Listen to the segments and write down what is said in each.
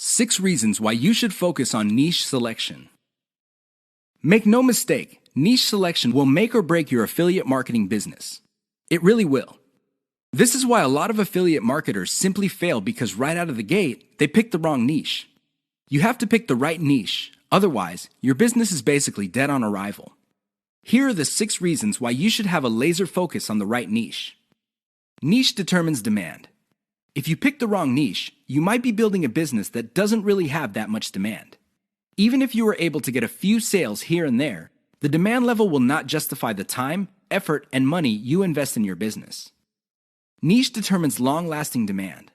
6 reasons why you should focus on niche selection. Make no mistake, niche selection will make or break your affiliate marketing business. It really will. This is why a lot of affiliate marketers simply fail because right out of the gate, they pick the wrong niche. You have to pick the right niche, otherwise, your business is basically dead on arrival. Here are the 6 reasons why you should have a laser focus on the right niche. Niche determines demand. If you pick the wrong niche, you might be building a business that doesn't really have that much demand. Even if you were able to get a few sales here and there, the demand level will not justify the time, effort, and money you invest in your business. Niche determines long-lasting demand.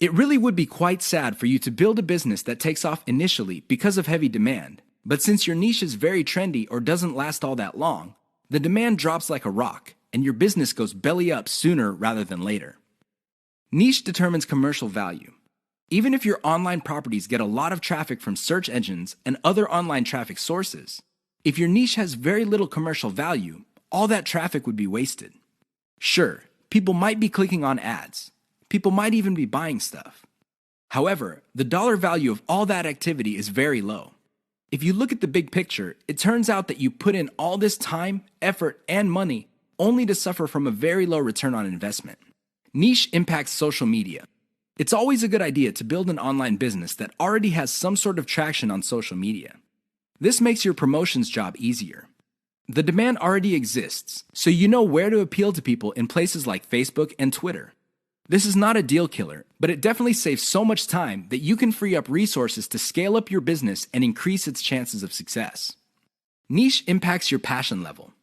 It really would be quite sad for you to build a business that takes off initially because of heavy demand, but since your niche is very trendy or doesn't last all that long, the demand drops like a rock, and your business goes belly up sooner rather than later. Niche determines commercial value. Even if your online properties get a lot of traffic from search engines and other online traffic sources, if your niche has very little commercial value, all that traffic would be wasted. Sure, people might be clicking on ads. People might even be buying stuff. However, the dollar value of all that activity is very low. If you look at the big picture, it turns out that you put in all this time, effort, and money only to suffer from a very low return on investment. Niche impacts social media. It's always a good idea to build an online business that already has some sort of traction on social media. This makes your promotions job easier. The demand already exists, so you know where to appeal to people in places like Facebook and Twitter. This is not a deal killer, but it definitely saves so much time that you can free up resources to scale up your business and increase its chances of success. Niche impacts your passion level.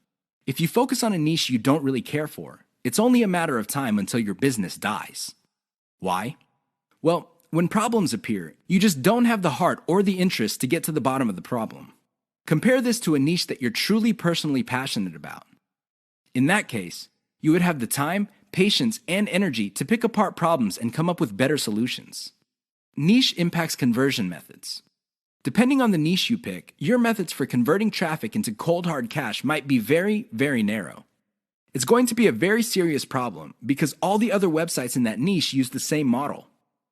If you focus on a niche you don't really care for, it's only a matter of time until your business dies. Why? Well, when problems appear, you just don't have the heart or the interest to get to the bottom of the problem. Compare this to a niche that you're truly personally passionate about. In that case, you would have the time, patience, and energy to pick apart problems and come up with better solutions. Niche impacts conversion methods. Depending on the niche you pick, your methods for converting traffic into cold hard cash might be very, very narrow. It's going to be a very serious problem because all the other websites in that niche use the same model.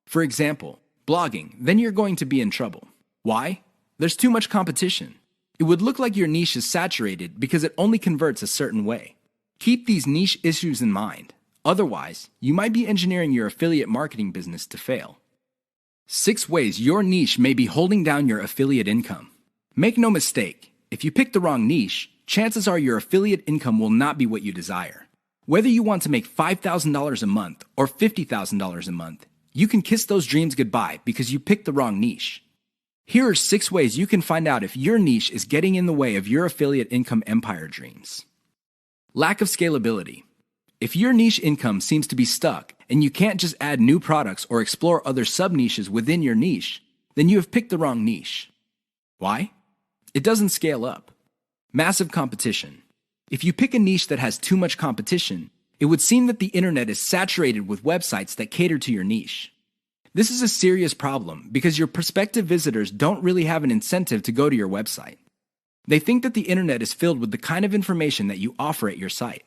For example, blogging, then you're going to be in trouble. Why? There's too much competition. It would look like your niche is saturated because it only converts a certain way. Keep these niche issues in mind. Otherwise, you might be engineering your affiliate marketing business to fail. 6 ways your niche may be holding down your affiliate income. Make no mistake, if you pick the wrong niche, chances are your affiliate income will not be what you desire. Whether you want to make $5,000 a month or $50,000 a month, you can kiss those dreams goodbye because you picked the wrong niche. Here are 6 ways you can find out if your niche is getting in the way of your affiliate income empire dreams. Lack of scalability. If your niche income seems to be stuck and you can't just add new products or explore other sub-niches within your niche, then you have picked the wrong niche. Why? It doesn't scale up. Massive competition. If you pick a niche that has too much competition, it would seem that the internet is saturated with websites that cater to your niche. This is a serious problem because your prospective visitors don't really have an incentive to go to your website. They think that the internet is filled with the kind of information that you offer at your site.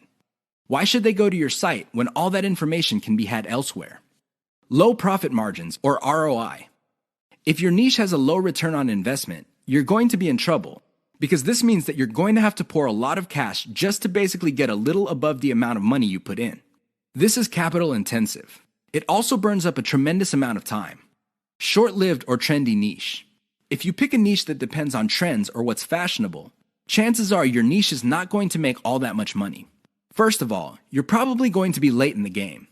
Why should they go to your site when all that information can be had elsewhere? Low profit margins or ROI. If your niche has a low return on investment, you're going to be in trouble because this means that you're going to have to pour a lot of cash just to basically get a little above the amount of money you put in. This is capital intensive. It also burns up a tremendous amount of time. Short-lived or trendy niche. If you pick a niche that depends on trends or what's fashionable, chances are your niche is not going to make all that much money. First of all, you're probably going to be late in the game.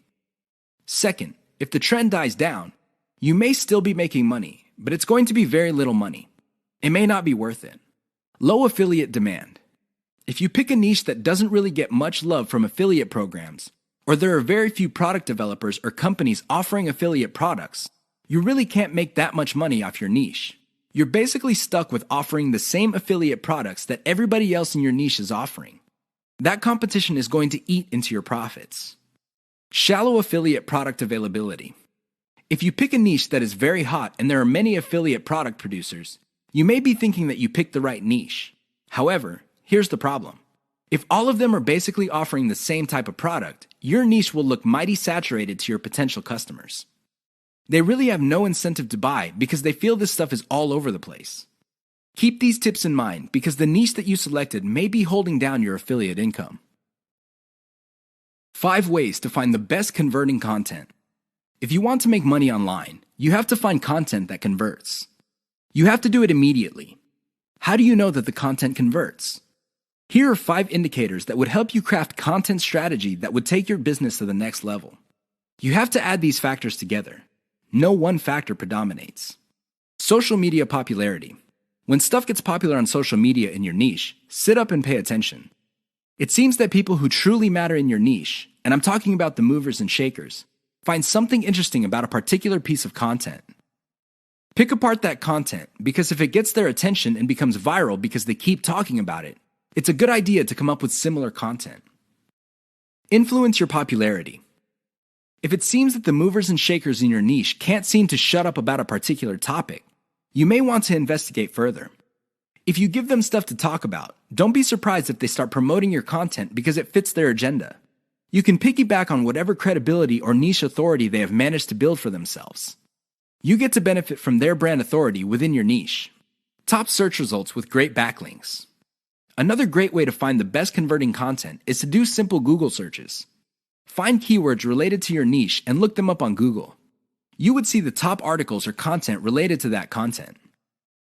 Second, if the trend dies down, you may still be making money, but it's going to be very little money. It may not be worth it. Low affiliate demand. If you pick a niche that doesn't really get much love from affiliate programs, or there are very few product developers or companies offering affiliate products, you really can't make that much money off your niche. You're basically stuck with offering the same affiliate products that everybody else in your niche is offering. That competition is going to eat into your profits. Shallow affiliate product availability. If you pick a niche that is very hot and there are many affiliate product producers, you may be thinking that you picked the right niche. However, here's the problem. If all of them are basically offering the same type of product, your niche will look mighty saturated to your potential customers. They really have no incentive to buy because they feel this stuff is all over the place. Keep these tips in mind because the niche that you selected may be holding down your affiliate income. 5 ways to find the best converting content. If you want to make money online, you have to find content that converts. You have to do it immediately. How do you know that the content converts? Here are 5 indicators that would help you craft content strategy that would take your business to the next level. You have to add these factors together. No one factor predominates. Social media popularity. When stuff gets popular on social media in your niche, sit up and pay attention. It seems that people who truly matter in your niche, and I'm talking about the movers and shakers, find something interesting about a particular piece of content. Pick apart that content because if it gets their attention and becomes viral because they keep talking about it, it's a good idea to come up with similar content. Influence your popularity. If it seems that the movers and shakers in your niche can't seem to shut up about a particular topic, you may want to investigate further. If you give them stuff to talk about, don't be surprised if they start promoting your content because it fits their agenda. You can piggyback on whatever credibility or niche authority they have managed to build for themselves. You get to benefit from their brand authority within your niche. Top search results with great backlinks. Another great way to find the best converting content is to do simple Google searches. Find keywords related to your niche and look them up on Google. You would see the top articles or content related to that content.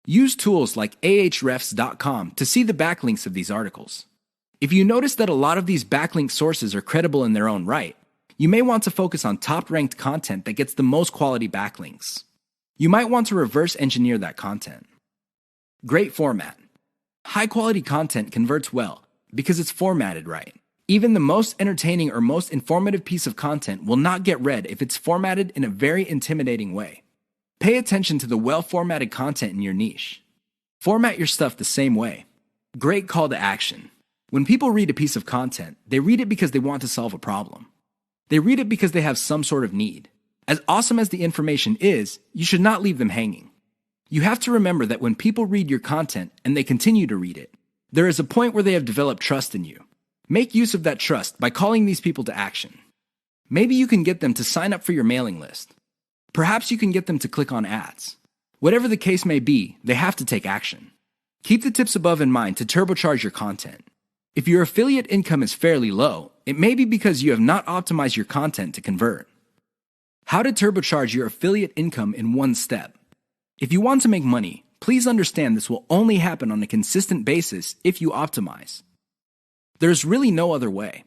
Use tools like ahrefs.com to see the backlinks of these articles. If you notice that a lot of these backlink sources are credible in their own right, you may want to focus on top-ranked content that gets the most quality backlinks. You might want to reverse engineer that content. Great format. High-quality content converts well because it's formatted right. Even the most entertaining or most informative piece of content will not get read if it's formatted in a very intimidating way. Pay attention to the well-formatted content in your niche. Format your stuff the same way. Great call to action. When people read a piece of content, they read it because they want to solve a problem. They read it because they have some sort of need. As awesome as the information is, you should not leave them hanging. You have to remember that when people read your content and they continue to read it, there is a point where they have developed trust in you. Make use of that trust by calling these people to action. Maybe you can get them to sign up for your mailing list. Perhaps you can get them to click on ads. Whatever the case may be, they have to take action. Keep the tips above in mind to turbocharge your content. If your affiliate income is fairly low, it may be because you have not optimized your content to convert. How to turbocharge your affiliate income in one step. If you want to make money, please understand this will only happen on a consistent basis if you optimize. There's really no other way.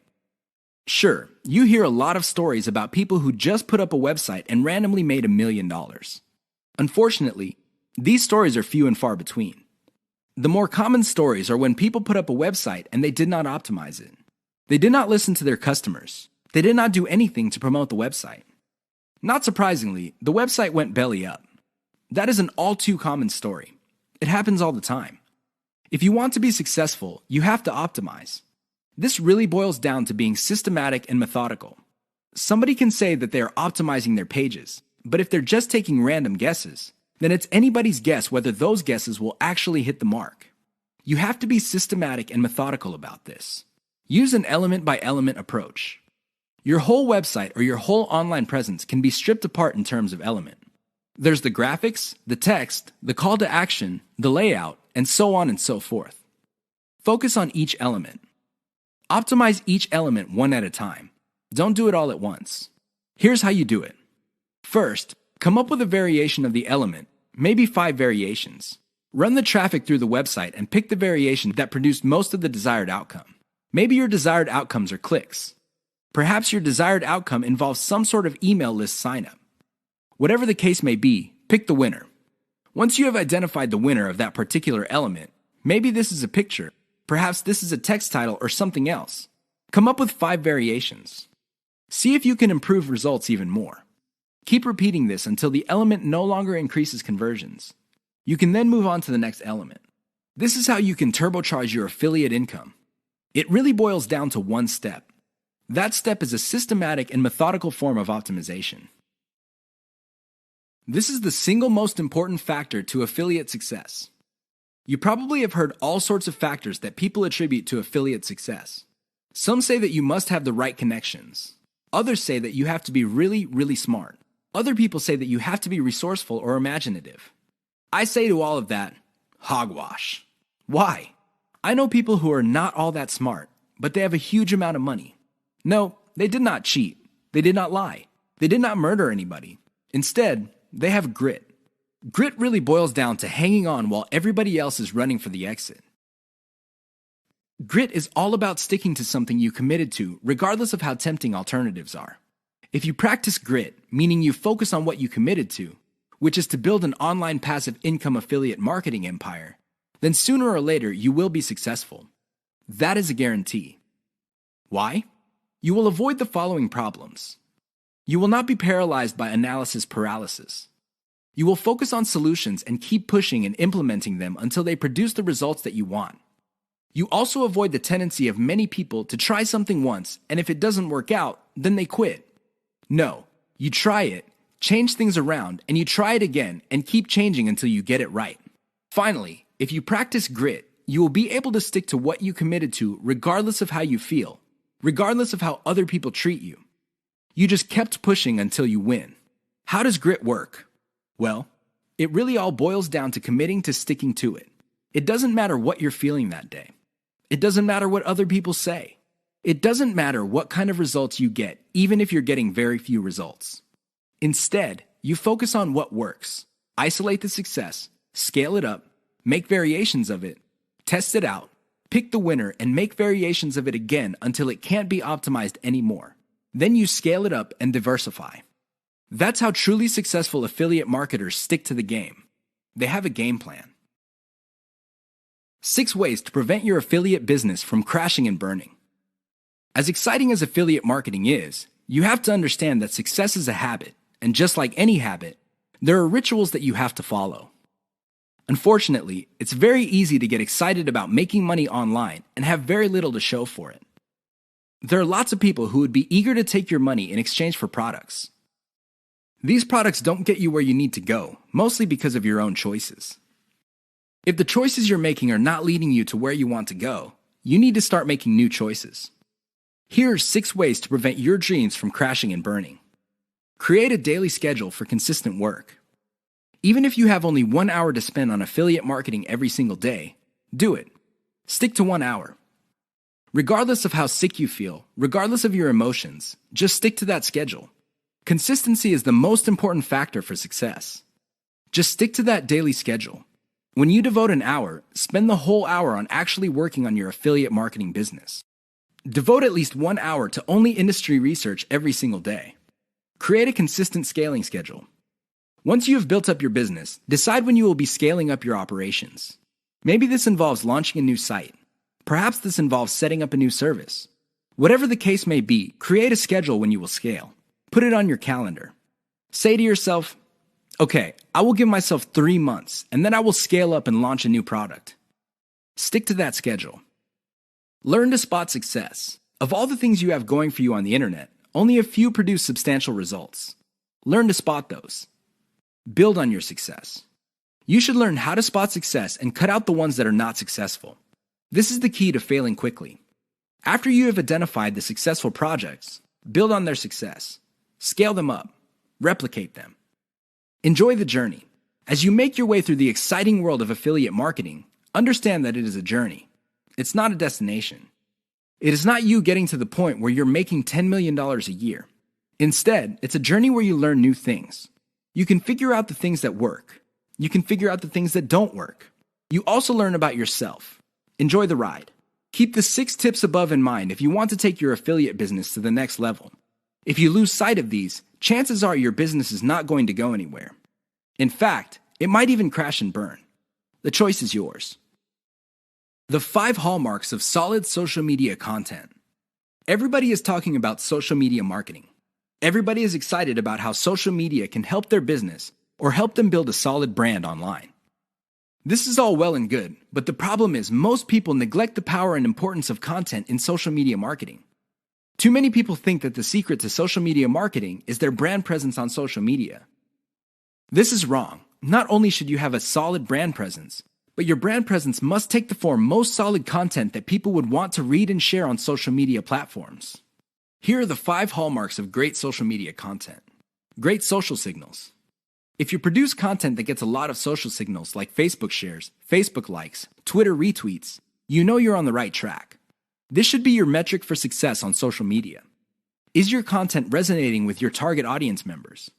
Sure, you hear a lot of stories about people who just put up a website and randomly made $1 million. Unfortunately, these stories are few and far between. The more common stories are when people put up a website and they did not optimize it. They did not listen to their customers. They did not do anything to promote the website. Not surprisingly, the website went belly up. That is an all too common story. It happens all the time. If you want to be successful, you have to optimize. This really boils down to being systematic and methodical. Somebody can say that they are optimizing their pages, but if they're just taking random guesses, then it's anybody's guess whether those guesses will actually hit the mark. You have to be systematic and methodical about this. Use an element-by-element approach. Your whole website or your whole online presence can be stripped apart in terms of element. There's the graphics, the text, the call to action, the layout, and so on and so forth. Focus on each element. Optimize each element one at a time. Don't do it all at once. Here's how you do it. First, come up with a variation of the element, maybe 5 variations. Run the traffic through the website and pick the variation that produced most of the desired outcome. Maybe your desired outcomes are clicks. Perhaps your desired outcome involves some sort of email list signup. Whatever the case may be, pick the winner. Once you have identified the winner of that particular element, maybe this is a picture, perhaps this is a text title or something else. Come up with 5 variations. See if you can improve results even more. Keep repeating this until the element no longer increases conversions. You can then move on to the next element. This is how you can turbocharge your affiliate income. It really boils down to one step. That step is a systematic and methodical form of optimization. This is the single most important factor to affiliate success. You probably have heard all sorts of factors that people attribute to affiliate success. Some say that you must have the right connections. Others say that you have to be really, really smart. Other people say that you have to be resourceful or imaginative. I say to all of that, hogwash. Why? I know people who are not all that smart, but they have a huge amount of money. No, they did not cheat. They did not lie. They did not murder anybody. Instead, they have grit. Grit really boils down to hanging on while everybody else is running for the exit. Grit is all about sticking to something you committed to, regardless of how tempting alternatives are. If you practice grit, meaning you focus on what you committed to, which is to build an online passive income affiliate marketing empire, then sooner or later you will be successful. That is a guarantee. Why? You will avoid the following problems. You will not be paralyzed by analysis paralysis. You will focus on solutions and keep pushing and implementing them until they produce the results that you want. You also avoid the tendency of many people to try something once, and if it doesn't work out, then they quit. No, you try it, change things around, and you try it again and keep changing until you get it right. Finally, if you practice grit, you will be able to stick to what you committed to regardless of how you feel, regardless of how other people treat you. You just kept pushing until you win. How does grit work? Well, it really all boils down to committing to sticking to it. It doesn't matter what you're feeling that day. It doesn't matter what other people say. It doesn't matter what kind of results you get, even if you're getting very few results. Instead, you focus on what works. Isolate the success, scale it up, make variations of it, test it out, pick the winner, and make variations of it again until it can't be optimized anymore. Then you scale it up and diversify. That's how truly successful affiliate marketers stick to the game. They have a game plan. 6 ways to prevent your affiliate business from crashing and burning. As exciting as affiliate marketing is, you have to understand that success is a habit, and just like any habit, there are rituals that you have to follow. Unfortunately, it's very easy to get excited about making money online and have very little to show for it. There are lots of people who would be eager to take your money in exchange for products. These products don't get you where you need to go, mostly because of your own choices. If the choices you're making are not leading you to where you want to go, you need to start making new choices. Here are 6 ways to prevent your dreams from crashing and burning. Create a daily schedule for consistent work. Even if you have only 1 hour to spend on affiliate marketing every single day, do it. Stick to 1 hour. Regardless of how sick you feel, regardless of your emotions, just stick to that schedule. Consistency is the most important factor for success. Just stick to that daily schedule. When you devote an hour, spend the whole hour on actually working on your affiliate marketing business. Devote at least 1 hour to only industry research every single day. Create a consistent scaling schedule. Once you have built up your business, decide when you will be scaling up your operations. Maybe this involves launching a new site. Perhaps this involves setting up a new service. Whatever the case may be, create a schedule when you will scale. Put it on your calendar. Say to yourself, okay, I will give myself 3 months, and then I will scale up and launch a new product. Stick to that schedule. Learn to spot success. Of all the things you have going for you on the internet, only a few produce substantial results. Learn to spot those. Build on your success. You should learn how to spot success and cut out the ones that are not successful. This is the key to failing quickly. After you have identified the successful projects, build on their success. Scale them up. Replicate them. Enjoy the journey. As you make your way through the exciting world of affiliate marketing, understand that it is a journey. It's not a destination. It is not you getting to the point where you're making $10 million a year. Instead, it's a journey where you learn new things. You can figure out the things that work. You can figure out the things that don't work. You also learn about yourself. Enjoy the ride. Keep the 6 tips above in mind if you want to take your affiliate business to the next level. If you lose sight of these, chances are your business is not going to go anywhere. In fact, it might even crash and burn. The choice is yours. The 5 hallmarks of solid social media content. Everybody is talking about social media marketing. Everybody is excited about how social media can help their business or help them build a solid brand online. This is all well and good, but the problem is most people neglect the power and importance of content in social media marketing. Too many people think that the secret to social media marketing is their brand presence on social media. This is wrong. Not only should you have a solid brand presence, but your brand presence must take the form most solid content that people would want to read and share on social media platforms. Here are the 5 hallmarks of great social media content. Great social signals. If you produce content that gets a lot of social signals like Facebook shares, Facebook likes, Twitter retweets, you know you're on the right track. This should be your metric for success on social media. Is your content resonating with your target audience members?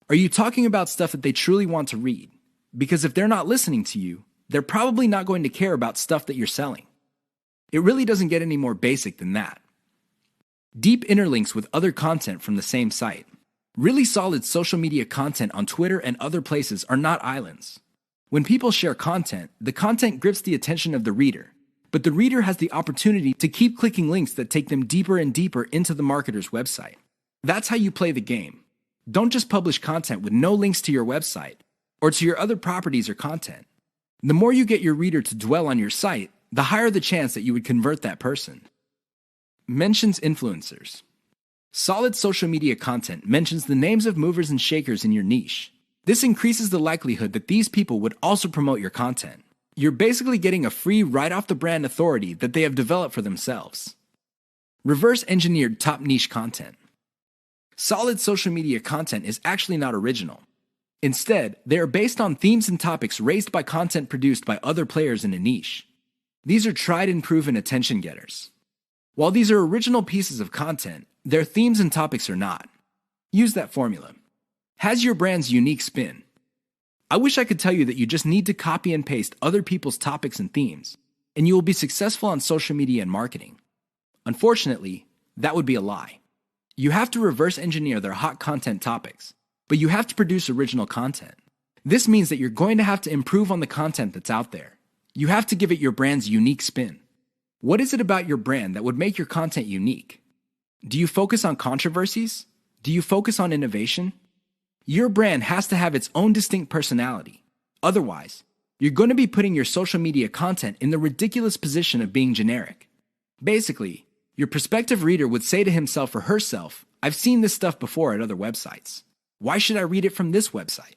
Are you talking about stuff that they truly want to read? Because if they're not listening to you, they're probably not going to care about stuff that you're selling. It really doesn't get any more basic than that. Deep interlinks with other content from the same site. Really solid social media content on Twitter and other places are not islands. When people share content, the content grips the attention of the reader, but the reader has the opportunity to keep clicking links that take them deeper and deeper into the marketer's website. That's how you play the game. Don't just publish content with no links to your website or to your other properties or content. The more you get your reader to dwell on your site, the higher the chance that you would convert that person. Mentions influencers. Solid social media content mentions the names of movers and shakers in your niche. This increases the likelihood that these people would also promote your content. You're basically getting a free right-off-the-brand authority that they have developed for themselves. Reverse-engineered top niche content. Solid social media content is actually not original. Instead, they are based on themes and topics raised by content produced by other players in a niche. These are tried and proven attention getters. While these are original pieces of content, their themes and topics are not. Use that formula. Has your brand's unique spin. I wish I could tell you that you just need to copy and paste other people's topics and themes, and you will be successful on social media and marketing. Unfortunately, that would be a lie. You have to reverse engineer their hot content topics, but you have to produce original content. This means that you're going to have to improve on the content that's out there. You have to give it your brand's unique spin. What is it about your brand that would make your content unique? Do you focus on controversies? Do you focus on innovation? Your brand has to have its own distinct personality. Otherwise, you're going to be putting your social media content in the ridiculous position of being generic. Basically, your prospective reader would say to himself or herself, "I've seen this stuff before at other websites. Why should I read it from this website?"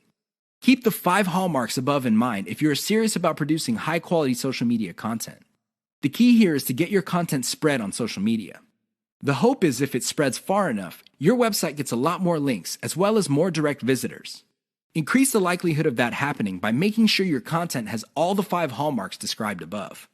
Keep the 5 hallmarks above in mind if you're serious about producing high-quality social media content. The key here is to get your content spread on social media. The hope is if it spreads far enough, your website gets a lot more links as well as more direct visitors. Increase the likelihood of that happening by making sure your content has all the 5 hallmarks described above.